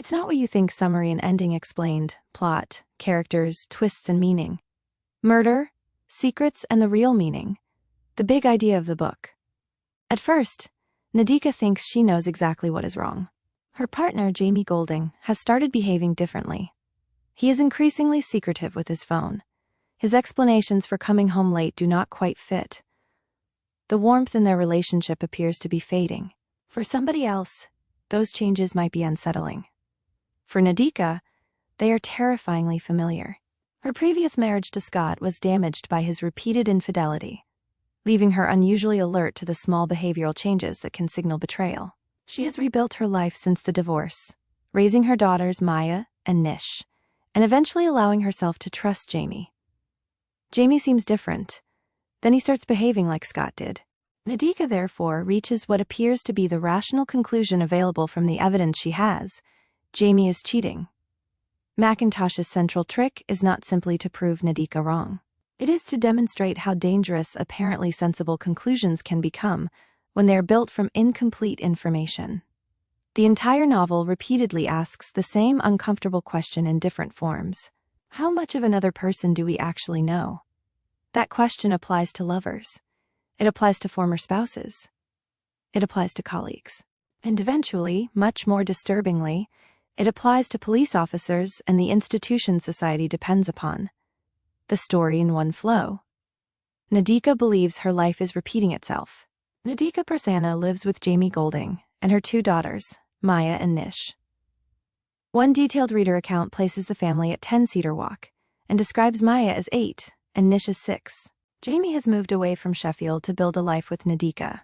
It's not what you think. Summary and ending explained. Plot, characters, twists and meaning. Murder, secrets and the real meaning. The big idea of the book. At first, Nadeeka thinks she knows exactly what is wrong. Her partner, Jamie Golding, has started behaving differently. He is increasingly secretive with his phone. His explanations for coming home late do not quite fit. The warmth in their relationship appears to be fading. For somebody else, those changes might be unsettling. For Nadeeka, they are terrifyingly familiar. Her previous marriage to Scott was damaged by his repeated infidelity, leaving her unusually alert to the small behavioral changes that can signal betrayal. She has rebuilt her life since the divorce, raising her daughters Maya and Nish, and eventually allowing herself to trust Jamie. Jamie seems different. Then he starts behaving like Scott did. Nadeeka therefore reaches what appears to be the rational conclusion available from the evidence she has: Jamie is cheating. Macintosh's central trick is not simply to prove Nadeeka wrong. It is to demonstrate how dangerous apparently sensible conclusions can become when they are built from incomplete information. The entire novel repeatedly asks the same uncomfortable question in different forms. How much of another person do we actually know? That question applies to lovers. It applies to former spouses. It applies to colleagues. And eventually, much more disturbingly, it applies to police officers and the institution society depends upon. The story in one flow. Nadeeka believes her life is repeating itself. Nadeeka Prasanna lives with Jamie Golding and her 2 daughters, Maya and Nish. One detailed reader account places the family at 10 Cedar Walk and describes Maya as 8 and Nish as 6. Jamie has moved away from Sheffield to build a life with Nadeeka,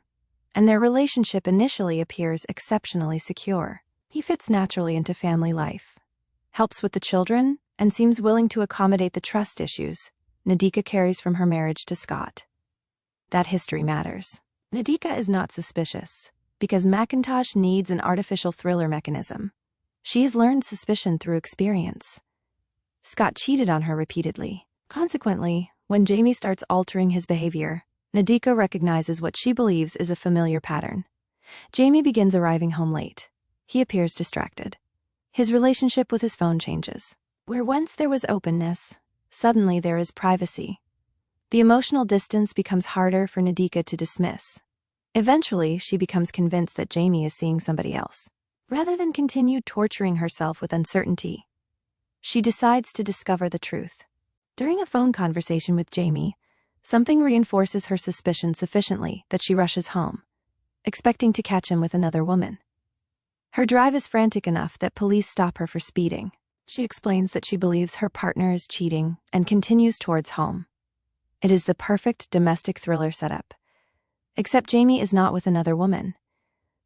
and their relationship initially appears exceptionally secure. He fits naturally into family life, helps with the children, and seems willing to accommodate the trust issues Nadeeka carries from her marriage to Scott. That history matters. Nadeeka is not suspicious, because Macintosh needs an artificial thriller mechanism. She has learned suspicion through experience. Scott cheated on her repeatedly. Consequently, when Jamie starts altering his behavior, Nadeeka recognizes what she believes is a familiar pattern. Jamie begins arriving home late. He appears distracted. His relationship with his phone changes. Where once there was openness, suddenly there is privacy. The emotional distance becomes harder for Nadeeka to dismiss. Eventually, she becomes convinced that Jamie is seeing somebody else. Rather than continue torturing herself with uncertainty, she decides to discover the truth. During a phone conversation with Jamie, something reinforces her suspicion sufficiently that she rushes home, expecting to catch him with another woman. Her drive is frantic enough that police stop her for speeding. She explains that she believes her partner is cheating and continues towards home. It is the perfect domestic thriller setup. Except Jamie is not with another woman.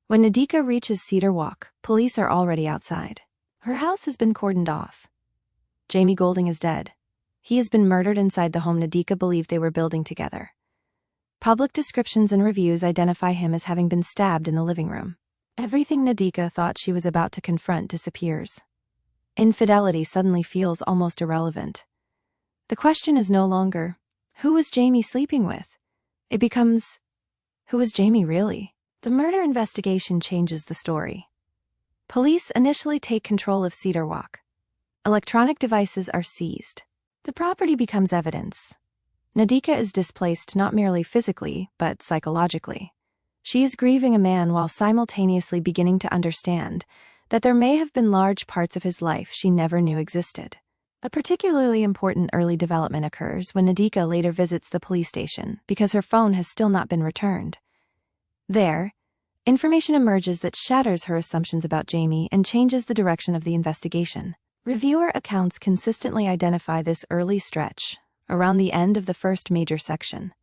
When Nadeeka reaches Cedar Walk, police are already outside. Her house has been cordoned off. Jamie Golding is dead. He has been murdered inside the home Nadeeka believed they were building together. Public descriptions and reviews identify him as having been stabbed in the living room. Everything Nadeeka thought she was about to confront disappears. Infidelity suddenly feels almost irrelevant. The question is no longer, who was Jamie sleeping with? It becomes, who was Jamie really? The murder investigation changes the story. Police initially take control of Cedar Walk. Electronic devices are seized. The property becomes evidence. Nadeeka is displaced not merely physically, but psychologically. She is grieving a man while simultaneously beginning to understand that there may have been large parts of his life she never knew existed. A particularly important early development occurs when Nadeeka later visits the police station because her phone has still not been returned. There, information emerges that shatters her assumptions about Jamie and changes the direction of the investigation. Reviewer accounts consistently identify this early stretch, around the end of the first major section,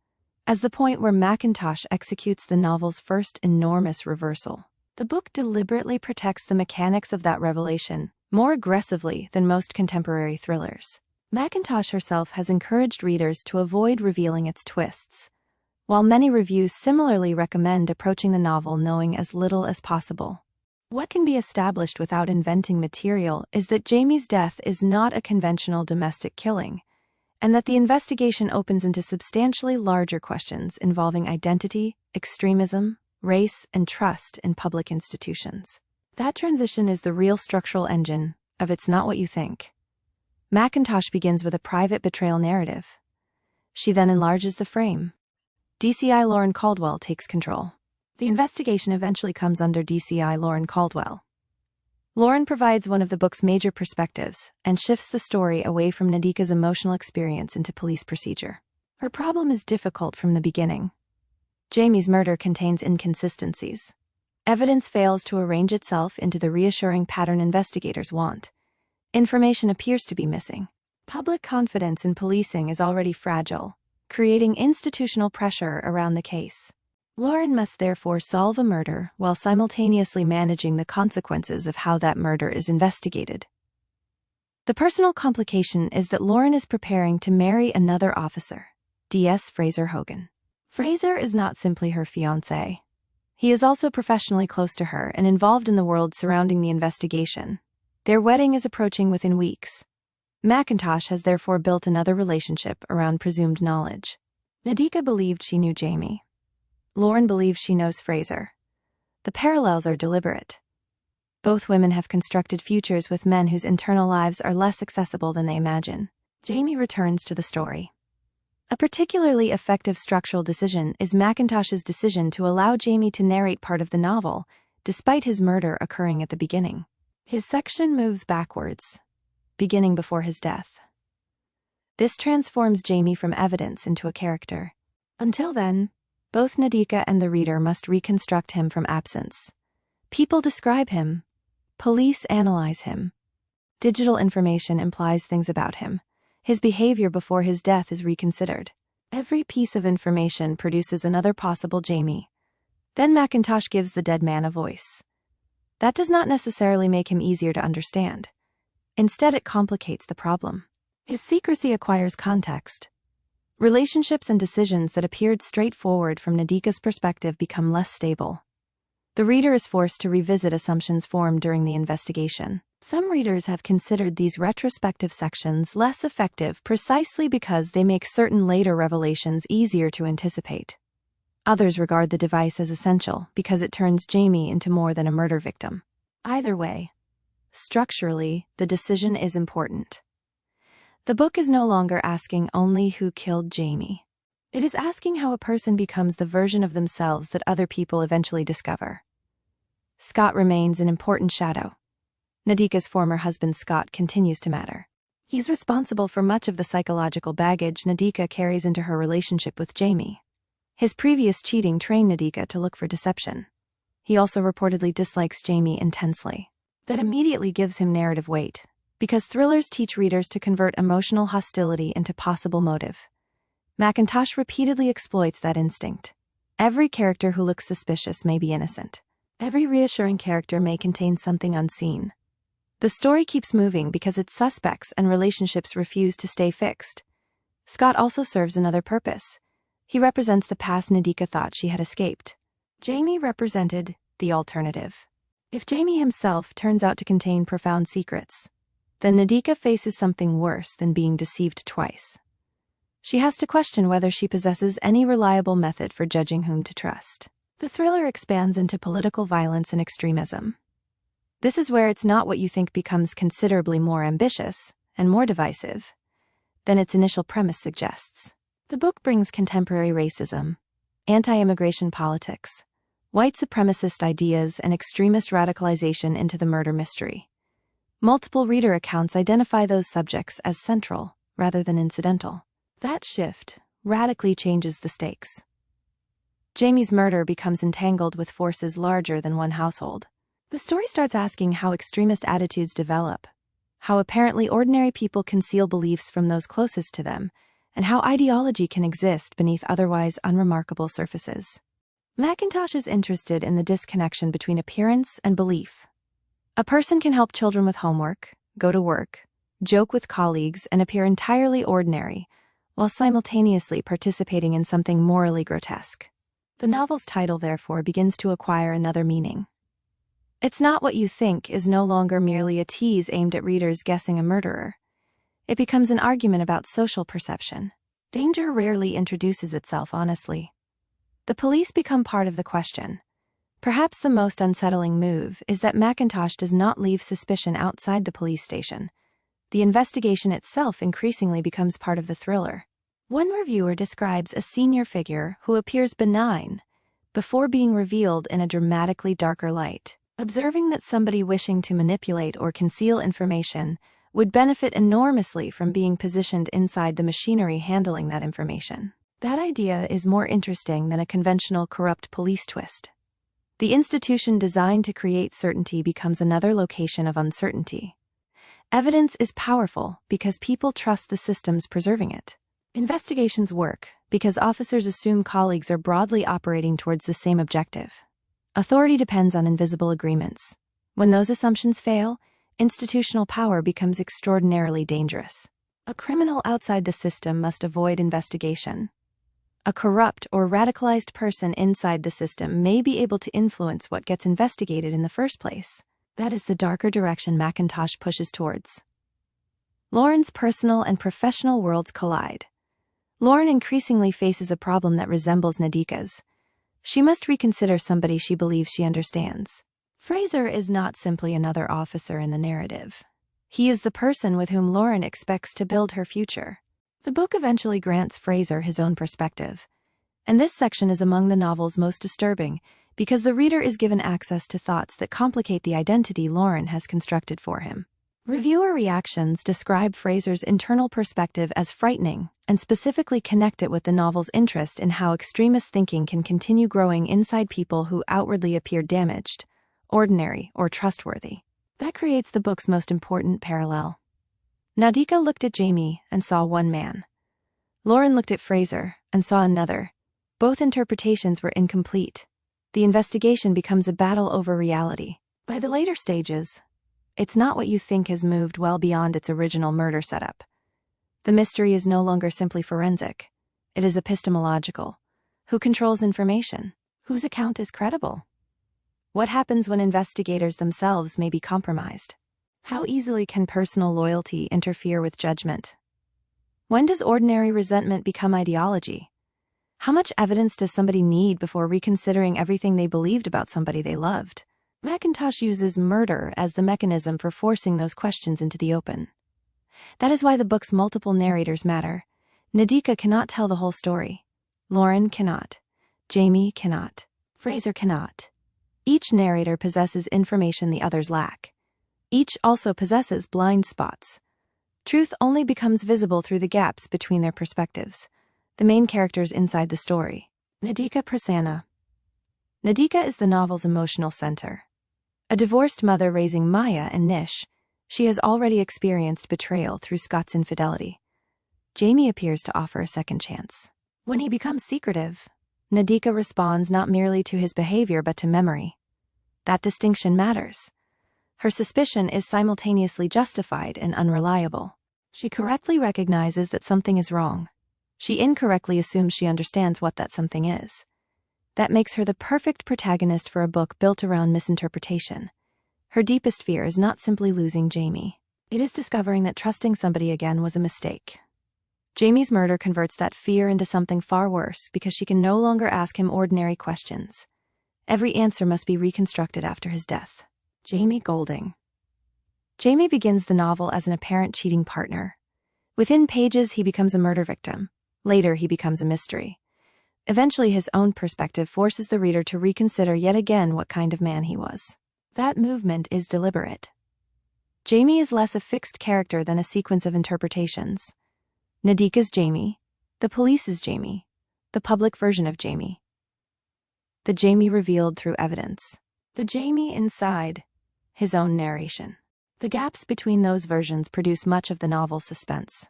as the point where Macintosh executes the novel's first enormous reversal. The book deliberately protects the mechanics of that revelation more aggressively than most contemporary thrillers. Macintosh herself has encouraged readers to avoid revealing its twists, while many reviews similarly recommend approaching the novel knowing as little as possible. What can be established without inventing material is that Jamie's death is not a conventional domestic killing, and that the investigation opens into substantially larger questions involving identity, extremism, race, and trust in public institutions. That transition is the real structural engine of It's Not What You Think. Mackintosh begins with a private betrayal narrative. She then enlarges the frame. DCI Lauren Caldwell takes control. The investigation eventually comes under DCI Lauren Caldwell. Lauren provides one of the book's major perspectives and shifts the story away from Nadeeka's emotional experience into police procedure. Her problem is difficult from the beginning. Jamie's murder contains inconsistencies. Evidence fails to arrange itself into the reassuring pattern investigators want. Information appears to be missing. Public confidence in policing is already fragile, creating institutional pressure around the case. Lauren must therefore solve a murder while simultaneously managing the consequences of how that murder is investigated. The personal complication is that Lauren is preparing to marry another officer, D.S. Fraser Hogan. Fraser is not simply her fiancé. He is also professionally close to her and involved in the world surrounding the investigation. Their wedding is approaching within weeks. Mackintosh has therefore built another relationship around presumed knowledge. Nadeeka believed she knew Jamie. Lauren believes she knows Fraser. The parallels are deliberate. Both women have constructed futures with men whose internal lives are less accessible than they imagine. Jamie returns to the story. A particularly effective structural decision is Mackintosh's decision to allow Jamie to narrate part of the novel, despite his murder occurring at the beginning. His section moves backwards, beginning before his death. This transforms Jamie from evidence into a character. Until then, both Nadeeka and the reader must reconstruct him from absence. People describe him. Police analyze him. Digital information implies things about him. His behavior before his death is reconsidered. Every piece of information produces another possible Jamie. Then Mackintosh gives the dead man a voice. That does not necessarily make him easier to understand. Instead, it complicates the problem. His secrecy acquires context. Relationships and decisions that appeared straightforward from Nadeeka's perspective become less stable. The reader is forced to revisit assumptions formed during the investigation. Some readers have considered these retrospective sections less effective precisely because they make certain later revelations easier to anticipate. Others regard the device as essential because it turns Jamie into more than a murder victim. Either way, structurally, the decision is important. The book is no longer asking only who killed Jamie. It is asking how a person becomes the version of themselves that other people eventually discover. Scott remains an important shadow. Nadeeka's former husband Scott continues to matter. He's responsible for much of the psychological baggage Nadeeka carries into her relationship with Jamie. His previous cheating trained Nadeeka to look for deception. He also reportedly dislikes Jamie intensely. That immediately gives him narrative weight, because thrillers teach readers to convert emotional hostility into possible motive. Mackintosh repeatedly exploits that instinct. Every character who looks suspicious may be innocent. Every reassuring character may contain something unseen. The story keeps moving because its suspects and relationships refuse to stay fixed. Scott also serves another purpose. He represents the past Nadeeka thought she had escaped. Jamie represented the alternative. If Jamie himself turns out to contain profound secrets, then Nadeeka faces something worse than being deceived twice. She has to question whether she possesses any reliable method for judging whom to trust. The thriller expands into political violence and extremism. This is where It's Not What You Think becomes considerably more ambitious and more divisive than its initial premise suggests. The book brings contemporary racism, anti-immigration politics, white supremacist ideas, and extremist radicalization into the murder mystery. Multiple reader accounts identify those subjects as central rather than incidental. That shift radically changes the stakes. Jamie's murder becomes entangled with forces larger than one household. The story starts asking how extremist attitudes develop, how apparently ordinary people conceal beliefs from those closest to them, and how ideology can exist beneath otherwise unremarkable surfaces. Mackintosh is interested in the disconnection between appearance and belief. A person can help children with homework, go to work, joke with colleagues, and appear entirely ordinary, while simultaneously participating in something morally grotesque. The novel's title, therefore, begins to acquire another meaning. It's Not What You Think is no longer merely a tease aimed at readers guessing a murderer. It becomes an argument about social perception. Danger rarely introduces itself honestly. The police become part of the question. Perhaps the most unsettling move is that McIntosh does not leave suspicion outside the police station. The investigation itself increasingly becomes part of the thriller. One reviewer describes a senior figure who appears benign before being revealed in a dramatically darker light, observing that somebody wishing to manipulate or conceal information would benefit enormously from being positioned inside the machinery handling that information. That idea is more interesting than a conventional corrupt police twist. The institution designed to create certainty becomes another location of uncertainty. Evidence is powerful because people trust the systems preserving it. Investigations work because officers assume colleagues are broadly operating towards the same objective. Authority depends on invisible agreements. When those assumptions fail, institutional power becomes extraordinarily dangerous. A criminal outside the system must avoid investigation. A corrupt or radicalized person inside the system may be able to influence what gets investigated in the first place. That is the darker direction McIntosh pushes towards. Lauren's personal and professional worlds collide. Lauren increasingly faces a problem that resembles Nadeeka's. She must reconsider somebody she believes she understands. Fraser is not simply another officer in the narrative. He is the person with whom Lauren expects to build her future. The book eventually grants Fraser his own perspective, and this section is among the novel's most disturbing because the reader is given access to thoughts that complicate the identity Lauren has constructed for him. Reviewer reactions describe Fraser's internal perspective as frightening and specifically connect it with the novel's interest in how extremist thinking can continue growing inside people who outwardly appear damaged, ordinary, or trustworthy. That creates the book's most important parallel. Nadeeka looked at Jamie and saw one man. Lauren looked at Fraser and saw another. Both interpretations were incomplete. The investigation becomes a battle over reality. By the later stages, it's not what you think has moved well beyond its original murder setup. The mystery is no longer simply forensic. It is epistemological. Who controls information? Whose account is credible? What happens when investigators themselves may be compromised? How easily can personal loyalty interfere with judgment? When does ordinary resentment become ideology? How much evidence does somebody need before reconsidering everything they believed about somebody they loved? McIntosh uses murder as the mechanism for forcing those questions into the open. That is why the book's multiple narrators matter. Nadeeka cannot tell the whole story. Lauren cannot. Jamie cannot. Fraser cannot. Each narrator possesses information the others lack. Each also possesses blind spots. Truth only becomes visible through the gaps between their perspectives, the main characters inside the story. Nadeeka Prasanna. Nadeeka is the novel's emotional center. A divorced mother raising Maya and Nish, she has already experienced betrayal through Scott's infidelity. Jamie appears to offer a second chance. When he becomes secretive, Nadeeka responds not merely to his behavior but to memory. That distinction matters. Her suspicion is simultaneously justified and unreliable. She correctly recognizes that something is wrong. She incorrectly assumes she understands what that something is. That makes her the perfect protagonist for a book built around misinterpretation. Her deepest fear is not simply losing Jamie. It is discovering that trusting somebody again was a mistake. Jamie's murder converts that fear into something far worse because she can no longer ask him ordinary questions. Every answer must be reconstructed after his death. Jamie Golding. Jamie begins the novel as an apparent cheating partner. Within pages, he becomes a murder victim. Later, he becomes a mystery. Eventually, his own perspective forces the reader to reconsider yet again what kind of man he was. That movement is deliberate. Jamie is less a fixed character than a sequence of interpretations. Nadeeka's Jamie, the police's Jamie, the public version of Jamie. The Jamie revealed through evidence. The Jamie inside his own narration. The gaps between those versions produce much of the novel's suspense.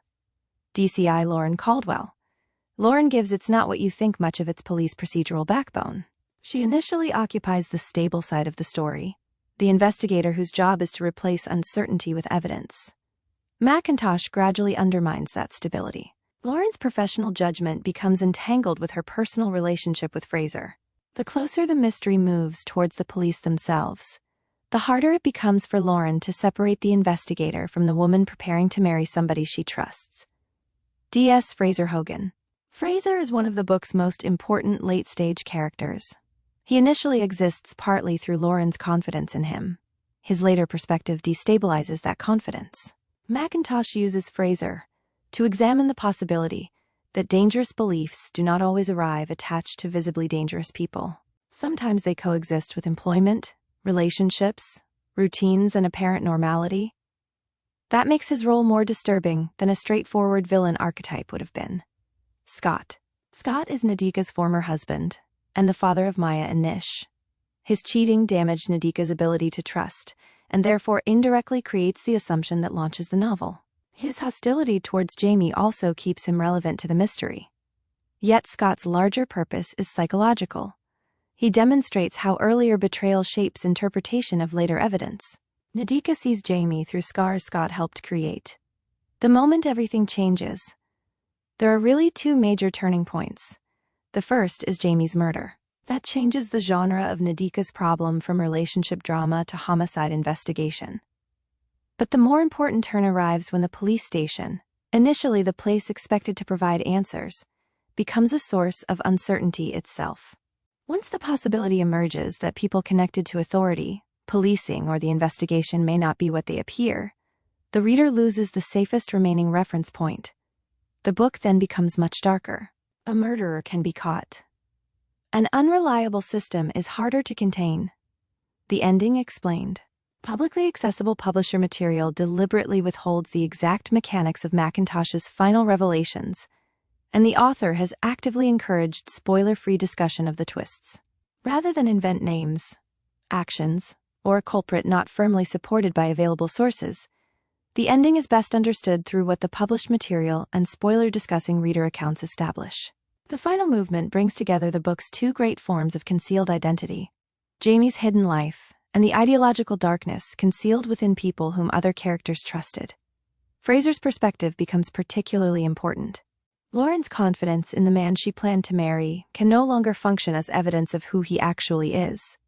DCI Lauren Caldwell. Lauren gives It's Not What You Think much of its police procedural backbone. She initially occupies the stable side of the story, the investigator whose job is to replace uncertainty with evidence. McIntosh gradually undermines that stability. Lauren's professional judgment becomes entangled with her personal relationship with Fraser. The closer the mystery moves towards the police themselves, the harder it becomes for Lauren to separate the investigator from the woman preparing to marry somebody she trusts. D.S. Fraser Hogan. Fraser is one of the book's most important late-stage characters. He initially exists partly through Lauren's confidence in him. His later perspective destabilizes that confidence. McIntosh uses Fraser to examine the possibility that dangerous beliefs do not always arrive attached to visibly dangerous people. Sometimes they coexist with employment, relationships, routines, and apparent normality. That makes his role more disturbing than a straightforward villain archetype would have been. Scott. Scott is Nadeeka's former husband and the father of Maya and Nish. His cheating damaged Nadeeka's ability to trust, and therefore indirectly creates the assumption that launches the novel. His hostility towards Jamie also keeps him relevant to the mystery. Yet Scott's larger purpose is psychological. He demonstrates how earlier betrayal shapes interpretation of later evidence. Nadeeka sees Jamie through scars Scott helped create. The moment everything changes, there are really two major turning points. The first is Jamie's murder. That changes the genre of Nadeeka's problem from relationship drama to homicide investigation. But the more important turn arrives when the police station, initially the place expected to provide answers, becomes a source of uncertainty itself. Once the possibility emerges that people connected to authority, policing, or the investigation may not be what they appear, the reader loses the safest remaining reference point. The book then becomes much darker. A murderer can be caught. An unreliable system is harder to contain. The ending explained. Publicly accessible publisher material deliberately withholds the exact mechanics of McIntosh's final revelations, and the author has actively encouraged spoiler-free discussion of the twists. Rather than invent names, actions, or a culprit not firmly supported by available sources, the ending is best understood through what the published material and spoiler-discussing reader accounts establish. The final movement brings together the book's two great forms of concealed identity: Jamie's hidden life and the ideological darkness concealed within people whom other characters trusted. Fraser's perspective becomes particularly important. Lauren's confidence in the man she planned to marry can no longer function as evidence of who he actually is.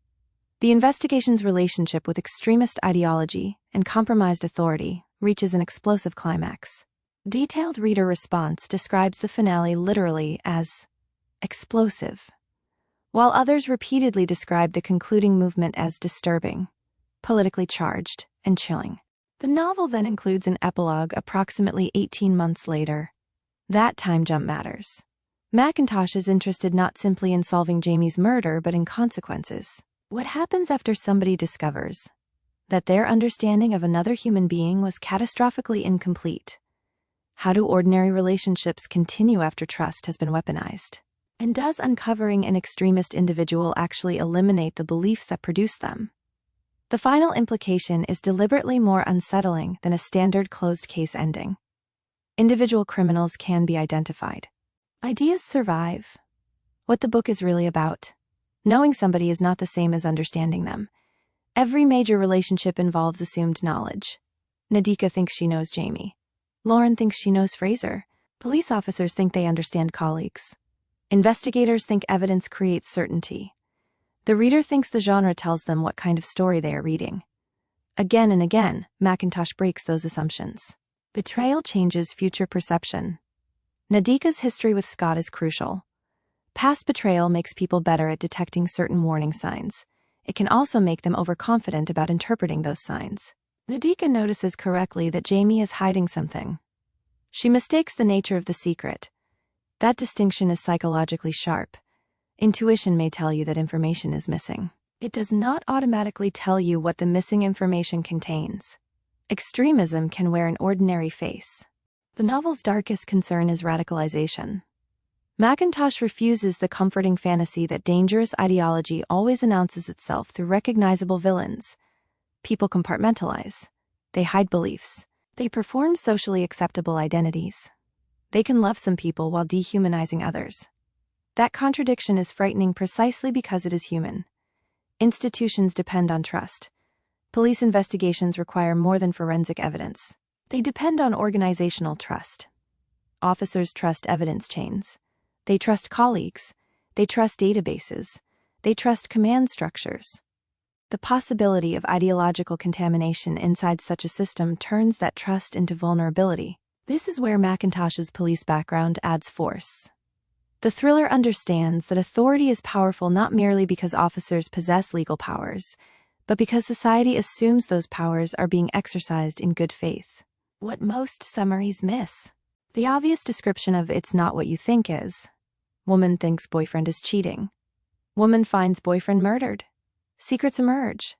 The investigation's relationship with extremist ideology and compromised authority reaches an explosive climax. Detailed reader response describes the finale literally as explosive, while others repeatedly describe the concluding movement as disturbing, politically charged, and chilling. The novel then includes an epilogue approximately 18 months later. That time jump matters. McIntosh is interested not simply in solving Jamie's murder, but in consequences. What happens after somebody discovers that their understanding of another human being was catastrophically incomplete? How do ordinary relationships continue after trust has been weaponized? And does uncovering an extremist individual actually eliminate the beliefs that produce them? The final implication is deliberately more unsettling than a standard closed case ending. Individual criminals can be identified. Ideas survive. What the book is really about: knowing somebody is not the same as understanding them. Every major relationship involves assumed knowledge. Nadeeka thinks she knows Jamie. Lauren thinks she knows Fraser. Police officers think they understand colleagues. Investigators think evidence creates certainty. The reader thinks the genre tells them what kind of story they are reading. Again and again, McIntosh breaks those assumptions. Betrayal changes future perception. Nadeeka's history with Scott is crucial. Past betrayal makes people better at detecting certain warning signs. It can also make them overconfident about interpreting those signs. Nadeeka notices correctly that Jamie is hiding something. She mistakes the nature of the secret. That distinction is psychologically sharp. Intuition may tell you that information is missing. It does not automatically tell you what the missing information contains. Extremism can wear an ordinary face. The novel's darkest concern is radicalization. McIntosh refuses the comforting fantasy that dangerous ideology always announces itself through recognizable villains. People compartmentalize. They hide beliefs. They perform socially acceptable identities. They can love some people while dehumanizing others. That contradiction is frightening precisely because it is human. Institutions depend on trust. Police investigations require more than forensic evidence. They depend on organizational trust. Officers trust evidence chains. They trust colleagues. They trust databases. They trust command structures. The possibility of ideological contamination inside such a system turns that trust into vulnerability. This is where McIntosh's police background adds force. The thriller understands that authority is powerful not merely because officers possess legal powers, but because society assumes those powers are being exercised in good faith. What most summaries miss. The obvious description of "it's not what you think" is: woman thinks boyfriend is cheating. Woman finds boyfriend murdered. Secrets emerge.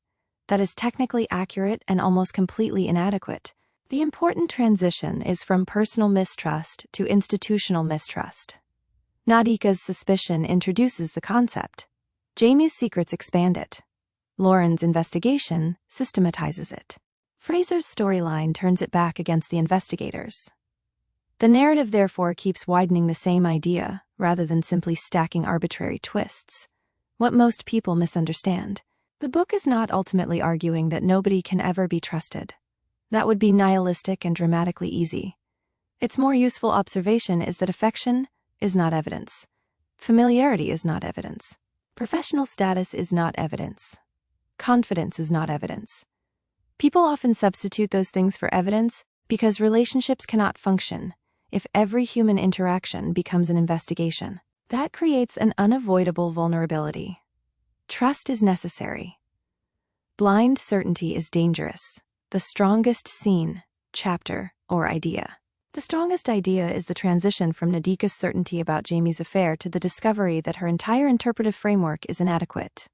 That is technically accurate and almost completely inadequate. The important transition is from personal mistrust to institutional mistrust. Nadeeka's suspicion introduces the concept. Jamie's secrets expand it. Lauren's investigation systematizes it. Fraser's storyline turns it back against the investigators. The narrative therefore keeps widening the same idea, rather than simply stacking arbitrary twists. What most people misunderstand. The book is not ultimately arguing that nobody can ever be trusted. That would be nihilistic and dramatically easy. Its more useful observation is that affection is not evidence. Familiarity is not evidence. Professional status is not evidence. Confidence is not evidence. People often substitute those things for evidence because relationships cannot function if every human interaction becomes an investigation. That creates an unavoidable vulnerability. Trust is necessary. Blind certainty is dangerous. The strongest scene, chapter, or idea. The strongest idea is the transition from Nadeeka's certainty about Jamie's affair to the discovery that her entire interpretive framework is inadequate.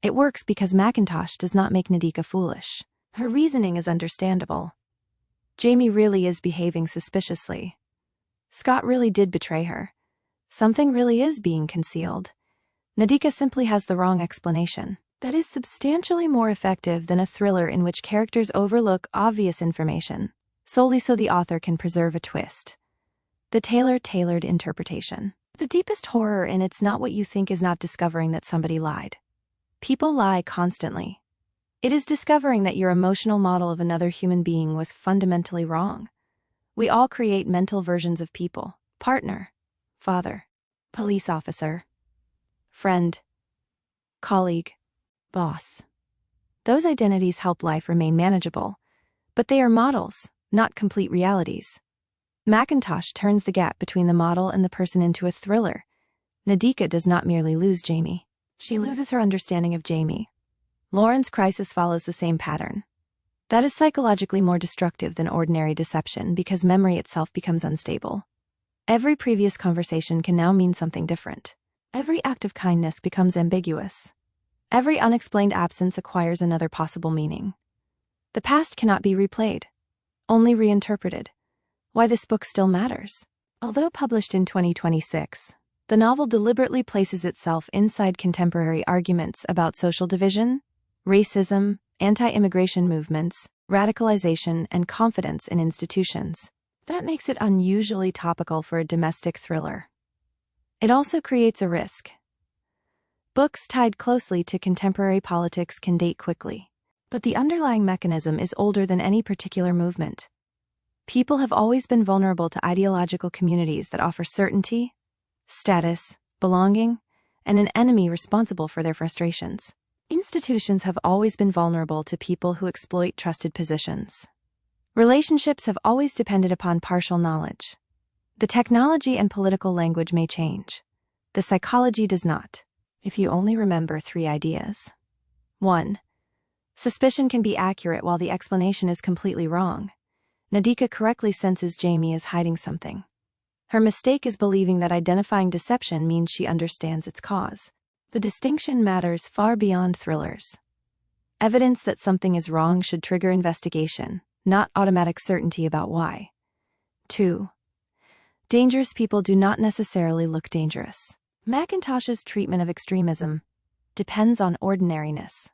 It works because Mackintosh does not make Nadeeka foolish. Her reasoning is understandable. Jamie really is behaving suspiciously. Scott really did betray her. Something really is being concealed. Nadeeka simply has the wrong explanation. That is substantially more effective than a thriller in which characters overlook obvious information, solely so the author can preserve a twist. The tailored interpretation. The deepest horror in "It's Not What You Think" is not discovering that somebody lied. People lie constantly. It is discovering that your emotional model of another human being was fundamentally wrong. We all create mental versions of people: partner, father, police officer, friend, colleague, boss. Those identities help life remain manageable, but they are models, not complete realities. Mackintosh turns the gap between the model and the person into a thriller. Nadeeka does not merely lose Jamie. She loses her understanding of Jamie. Lauren's crisis follows the same pattern. That is psychologically more destructive than ordinary deception because memory itself becomes unstable. Every previous conversation can now mean something different. Every act of kindness becomes ambiguous. Every unexplained absence acquires another possible meaning. The past cannot be replayed, only reinterpreted. Why this book still matters. Although published in 2026, the novel deliberately places itself inside contemporary arguments about social division, racism, anti-immigration movements, radicalization, and confidence in institutions. That makes it unusually topical for a domestic thriller. It also creates a risk. Books tied closely to contemporary politics can date quickly, but the underlying mechanism is older than any particular movement. People have always been vulnerable to ideological communities that offer certainty, status, belonging, and an enemy responsible for their frustrations. Institutions have always been vulnerable to people who exploit trusted positions. Relationships have always depended upon partial knowledge. The technology and political language may change. The psychology does not. If you only remember 3 ideas. 1. Suspicion can be accurate while the explanation is completely wrong. Nadeeka correctly senses Jamie is hiding something. Her mistake is believing that identifying deception means she understands its cause. The distinction matters far beyond thrillers. Evidence that something is wrong should trigger investigation, not automatic certainty about why. 2. Dangerous people do not necessarily look dangerous. Mackintosh's treatment of extremism depends on ordinariness.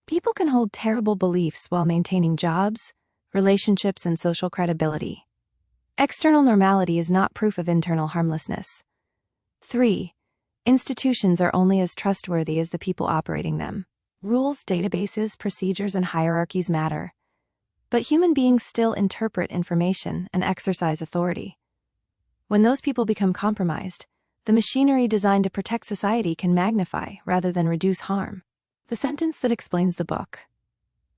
People can hold terrible beliefs while maintaining jobs, relationships, and social credibility. External normality is not proof of internal harmlessness. 3. Institutions are only as trustworthy as the people operating them. Rules, databases, procedures, and hierarchies matter. But human beings still interpret information and exercise authority. When those people become compromised, the machinery designed to protect society can magnify rather than reduce harm. The sentence that explains the book.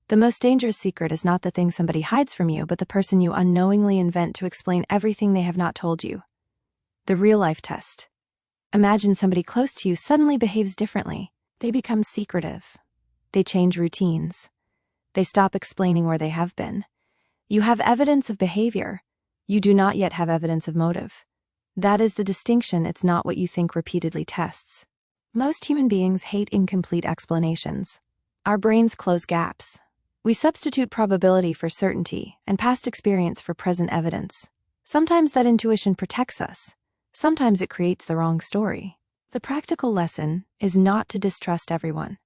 The most dangerous secret is not the thing somebody hides from you, but the person you unknowingly invent to explain everything they have not told you. The real-life test. Imagine somebody close to you suddenly behaves differently. They become secretive. They change routines. They stop explaining where they have been. You have evidence of behavior. You do not yet have evidence of motive. That is the distinction. It's not what you think repeatedly tests. Most human beings hate incomplete explanations. Our brains close gaps. We substitute probability for certainty and past experience for present evidence. Sometimes that intuition protects us. Sometimes it creates the wrong story. The practical lesson is not to distrust everyone.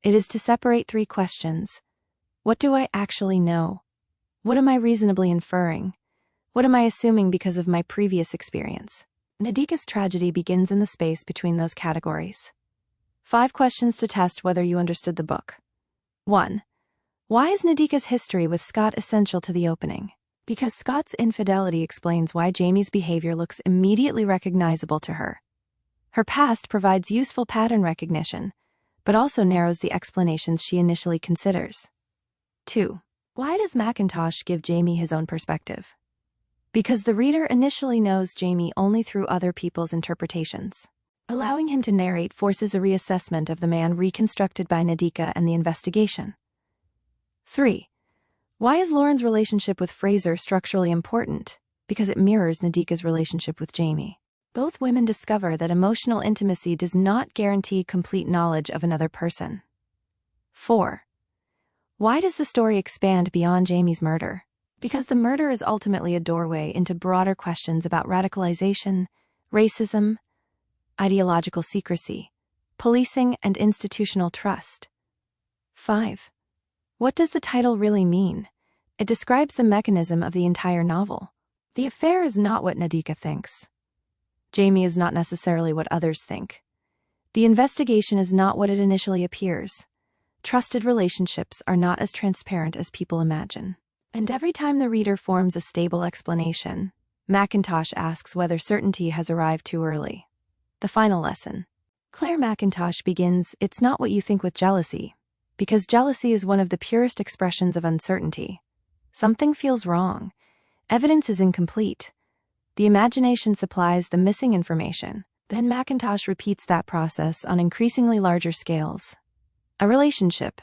It is to separate 3 questions. What do I actually know? What am I reasonably inferring? What am I assuming because of my previous experience? Nadeeka's tragedy begins in the space between those categories. 5 questions to test whether you understood the book. 1. Why is Nadeeka's history with Scott essential to the opening? Because Scott's infidelity explains why Jamie's behavior looks immediately recognizable to her. Her past provides useful pattern recognition, but also narrows the explanations she initially considers. 2. Why does McIntosh give Jamie his own perspective? Because the reader initially knows Jamie only through other people's interpretations. Allowing him to narrate forces a reassessment of the man reconstructed by Nadeeka and the investigation. 3. Why is Lauren's relationship with Fraser structurally important? Because it mirrors Nadeeka's relationship with Jamie. Both women discover that emotional intimacy does not guarantee complete knowledge of another person. 4. Why does the story expand beyond Jamie's murder? Because the murder is ultimately a doorway into broader questions about radicalization, racism, ideological secrecy, policing, and institutional trust. 5. What does the title really mean? It describes the mechanism of the entire novel. The affair is not what Nadeeka thinks. Jamie is not necessarily what others think. The investigation is not what it initially appears. Trusted relationships are not as transparent as people imagine. And every time the reader forms a stable explanation, McIntosh asks whether certainty has arrived too early. The final lesson. Claire McIntosh begins, "It's not what you think," with jealousy, because jealousy is one of the purest expressions of uncertainty. Something feels wrong. Evidence is incomplete. The imagination supplies the missing information. Then McIntosh repeats that process on increasingly larger scales. A relationship,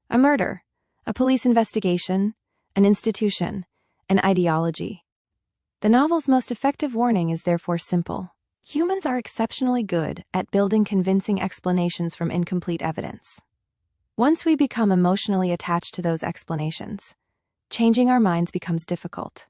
a murder, a police investigation, an institution, an ideology. The novel's most effective warning is therefore simple. Humans are exceptionally good at building convincing explanations from incomplete evidence. Once we become emotionally attached to those explanations, changing our minds becomes difficult.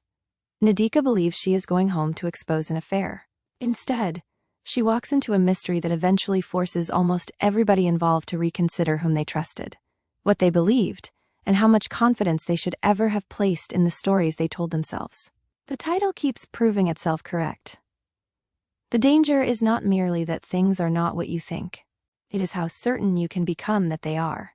Nadeeka believes she is going home to expose an affair. Instead, she walks into a mystery that eventually forces almost everybody involved to reconsider whom they trusted, what they believed, and how much confidence they should ever have placed in the stories they told themselves. The title keeps proving itself correct. The danger is not merely that things are not what you think. It is how certain you can become that they are.